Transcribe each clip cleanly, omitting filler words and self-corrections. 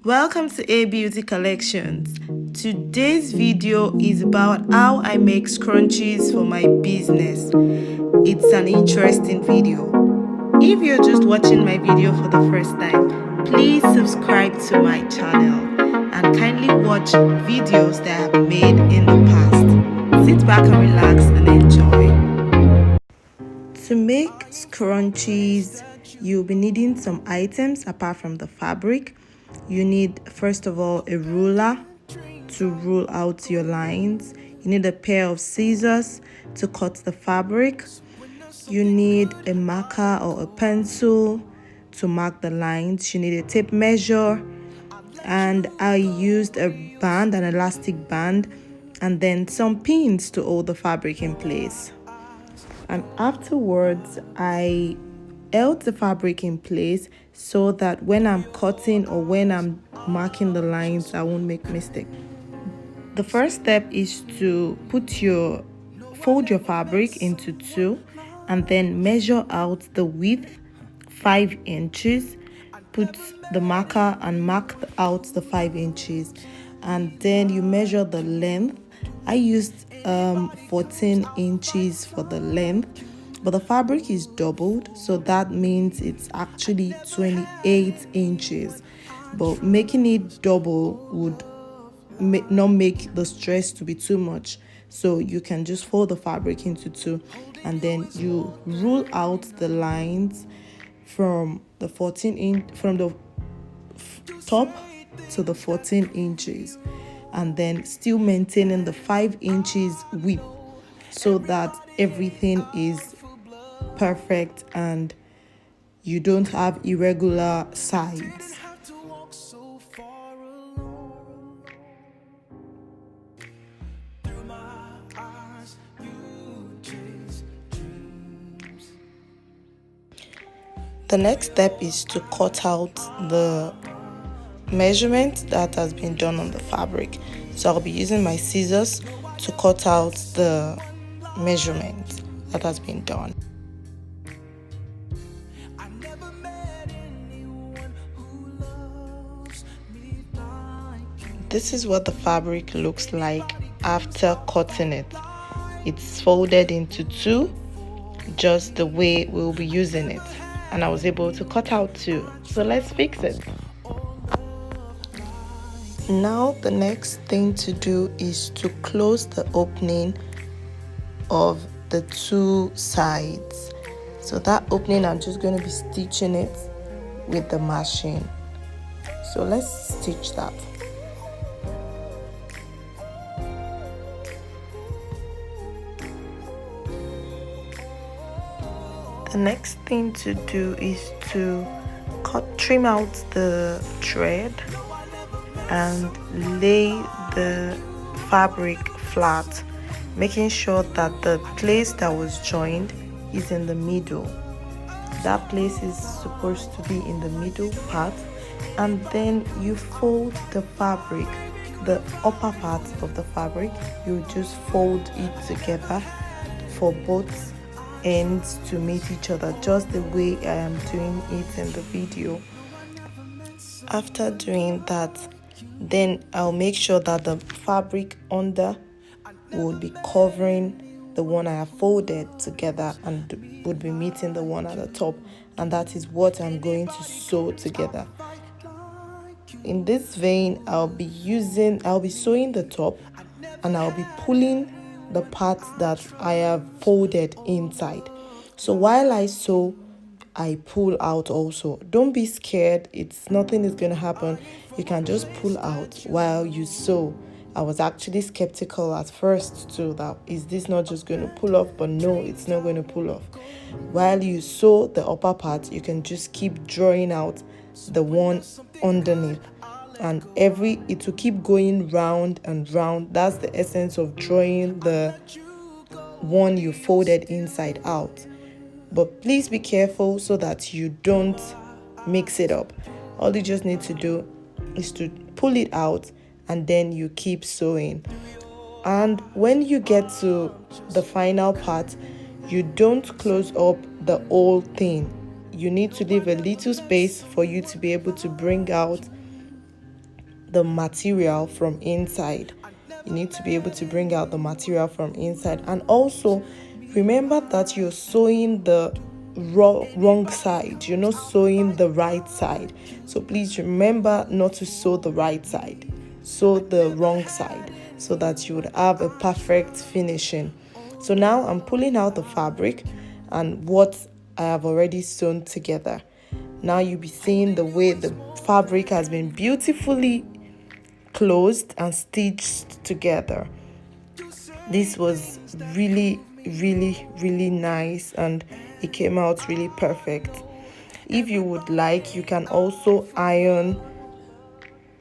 Welcome to A Beauty Collections. Today's video is about how I make scrunchies for my business. It's an interesting video. If you're just watching my video for the first time, please subscribe to my channel and kindly watch videos that I've made in the past. Sit back and relax and enjoy. To make scrunchies, you'll be needing some items apart from the fabric. You need, first of all, a ruler to rule out your lines. You need a pair of scissors to cut the fabric. You need a marker or a pencil to mark the lines. You need a tape measure, and I used a band, an elastic band, and then some pins to hold the fabric in place. And afterwards, I held the fabric in place so that when I'm cutting or when I'm marking the lines, I won't make mistake. The first step is to fold your fabric into two and then measure out the width 5 inches. Put the marker and mark out the 5 inches, and then you measure the length. I used 14 inches for the length, but the fabric is doubled, so that means it's actually 28 inches. But making it double would not make the stress to be too much, so you can just fold the fabric into two and then you rule out the lines from the 14 inch from the top to the 14 inches, and then still maintaining the 5 inches width so that everything is perfect and you don't have irregular sides. The next step is to cut out the measurement that has been done on the fabric. So I'll be using my scissors to cut out the measurement that has been done. This is what the fabric looks like after cutting it. It's folded into two, just the way we'll be using it. And I was able to cut out two. So let's fix it. Now the next thing to do is to close the opening of the two sides. So that opening, I'm just going to be stitching it with the machine. So let's stitch that. The next thing to do is to trim out the thread and lay the fabric flat, making sure that the place that was joined is in the middle. That place is supposed to be in the middle part, and then you fold the fabric, the upper part of the fabric, you just fold it together for both ends to meet each other, just the way I am doing it in the video. After doing that, then I'll make sure that the fabric under will be covering the one I have folded together and would be meeting the one at the top, and that is what I'm going to sew together. In this vein, I'll be sewing the top and I'll be pulling the part that I have folded inside. So while I sew, I pull out also. Don't be scared, nothing is going to happen. You can just pull out while you sew. I was actually skeptical at first too, that is this not just going to pull off? But no, it's not going to pull off. While you sew the upper part, you can just keep drawing out the one underneath, and it will keep going round and round. That's the essence of drawing the one you folded inside out. But please be careful so that you don't mix it up. All you just need to do is to pull it out and then you keep sewing. And when you get to the final part, you don't close up the whole thing. You need to leave a little space for you to be able to bring out the material from inside. You need to be able to bring out the material from inside. And also remember that you're sewing the wrong side. You're not sewing the right side. So please remember not to sew the right side. Sew the wrong side so that you would have a perfect finishing. So now I'm pulling out the fabric and what I have already sewn together. Now you'll be seeing the way the fabric has been beautifully closed and stitched together. This was really nice and it came out really perfect. If you would like, you can also iron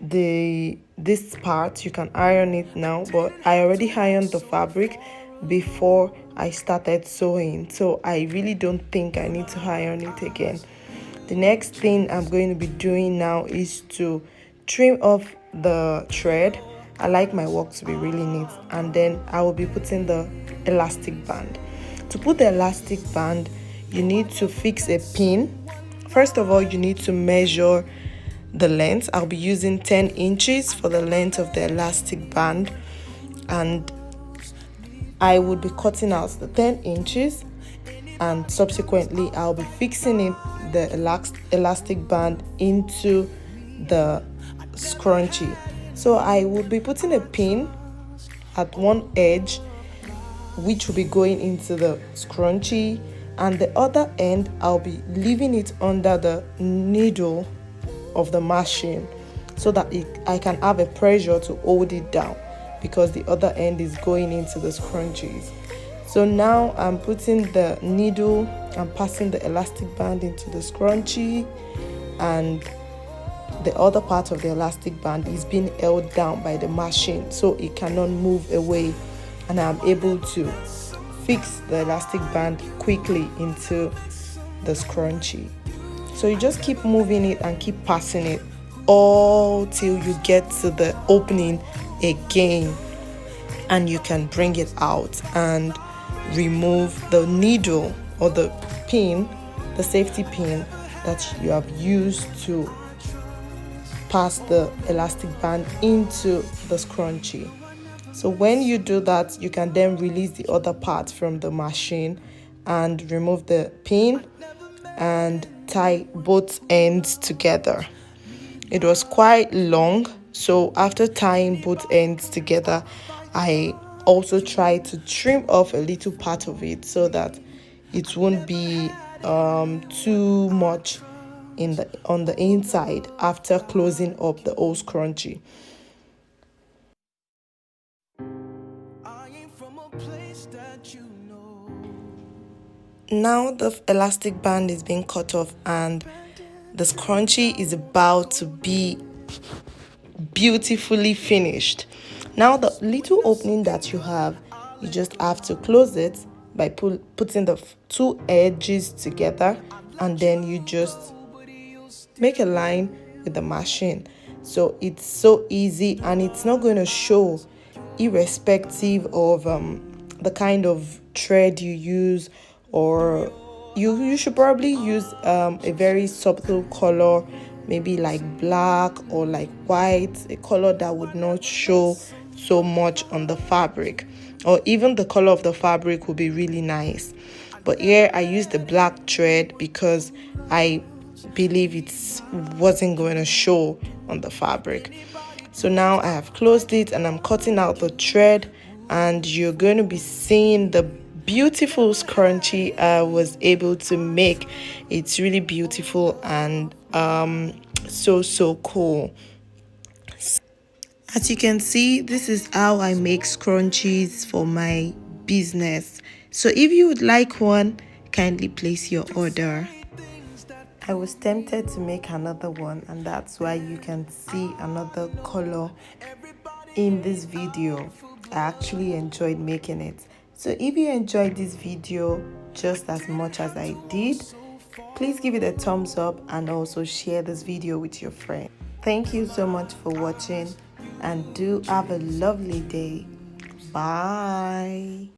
this part. You can iron it now, but I already ironed the fabric before I started sewing, so I really don't think I need to iron it again. The next thing I'm going to be doing now is to trim off the thread. I like my work to be really neat, and then I will be putting the elastic band. To put the elastic band, you need to fix a pin. First of all, you need to measure the length. I'll be using 10 inches for the length of the elastic band, and I would be cutting out the 10 inches, and subsequently I'll be fixing it, the elastic band, into the scrunchie. So I will be putting a pin at one edge which will be going into the scrunchie, and the other end I'll be leaving it under the needle of the machine so that I can have a pressure to hold it down, because the other end is going into the scrunchies. So now I'm putting the needle and passing the elastic band into the scrunchie, and the other part of the elastic band is being held down by the machine so it cannot move away, and I'm able to fix the elastic band quickly into the scrunchie. So you just keep moving it and keep passing it all till you get to the opening again, and you can bring it out and remove the needle or the pin, the safety pin that you have used to pass the elastic band into the scrunchie. So when you do that, you can then release the other part from the machine and remove the pin and tie both ends together. It was quite long, so after tying both ends together, I also tried to trim off a little part of it so that it won't be too much on the inside after closing up the whole scrunchie. Now the elastic band is being cut off and the scrunchie is about to be beautifully finished. Now the little opening that you have, you just have to close it by putting the two edges together, and then you just make a line with the machine. So it's so easy and it's not going to show, irrespective of the kind of thread you use, or you should probably use a very subtle color, maybe like black or like white, a color that would not show so much on the fabric, or even the color of the fabric would be really nice. But here I used the black thread because I believe it wasn't going to show on the fabric. So now I have closed it and I'm cutting out the thread, and you're going to be seeing the beautiful scrunchie I was able to make. It's really beautiful and so cool. As you can see, this is how I make scrunchies for my business. So if you would like one, kindly place your order. I was tempted to make another one, and that's why you can see another color in this video. I actually enjoyed making it. So if you enjoyed this video just as much as I did, please give it a thumbs up and also share this video with your friends. Thank you so much for watching, and do have a lovely day. Bye.